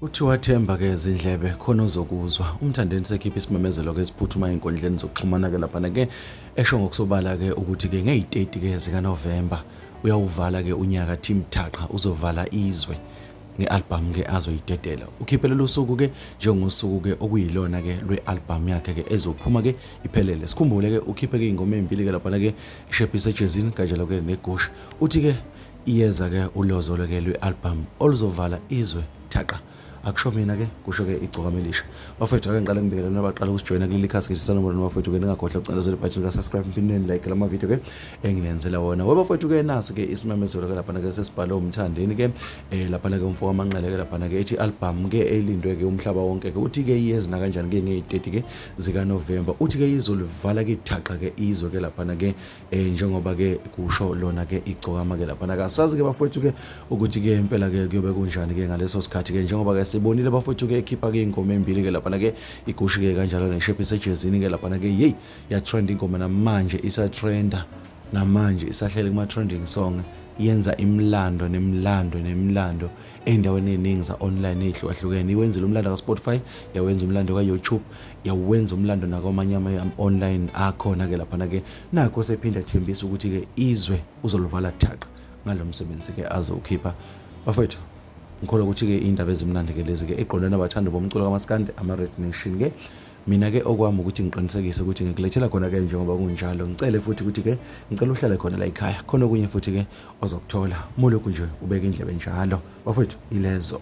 Kuthiwa themba ke izindlebe khona uzokuzwa. uMthandeni sekhipha isimemezelo ke siphuthuma einkundleni zokuxhumana ke lapha ke esho ngokusobala ke ukuthi ke nge-30 ke zikaNovember uyawuvala ke unyaka Team Thaqa uzovala izwe ngealbum ke azoyidedela. Ukhiphe lolu suku ke njengosuku ke okuyilona ke lwealbum yakhe ke ezophuma ke iphelele. Sikhumbule ke ukhiphe ke ingoma ezimbili ke lapha ke ishepisa ejezini kanjalo ke negush. Uthi ke iyeza ke ulozo ke lwealbum oluzovala izwe Thaqa. Akusho mina ke kusho ke iGcokama Elisha. Bafethu ake ngiqala ngibikele nabaqala ukujoina kuleli khasi ke sisanoma bafethu ke ningakhohlwa ukucindezela ibutton ka subscribe mpindeni like lama video ke enginenzela wona. Webafethu ke nasi ke isimemezelo ke lapha ke sesibhalo uMthandeni ke lapha ke umfoko amanqele ke lapha ke ethi album ke elindwe ke umhlaba wonke ke uthi ke iyezina kanjani ke nge-30 ke zika November uthi ke izolivala ke Thaqa ke izwe ke lapha ke njengoba ke kusho lona ke iGcokama ke lapha ke asazi ke bafethu ke ukuthi ke impela ke kuyobe kunjani ke ngaleso sikhathi ke njengoba ke sibonile bafethu ke ekhipha ke ingoma embili ke lapha ke igushi ke kanjalo neshepisa ejezini ke lapha ke hey ya trend ingoma namanje isa trenda namanje isahlele kuma trending song yenza imlando nemlando endaweni eziningi za online ehlukahlukene iwenza umlando ka Spotify yawenza umlando ka YouTube yawenza umlando nakwamanye ama online akhona ke lapha ke nakho sephinda thembisa ukuthi ke izwe uzoluvala Thaqa ngalomsebenzi ke azokhipha bafethu. Ngikholwa ukuthi ke indaba ezimnandi ke lezi ke eqondene nabathandi bomculo kaMaskandi ama Red Nation ke mina ke okwami ukuthi ngiqinisekise ukuthi ngikulethela khona ke njengoba kunjalo ngicele futhi ukuthi ke ngicela uhlale khona la ekhaya khona okunye futhi ke ozokuthola mulokhu nje ubeka indlebe njalo bafethu ilezo.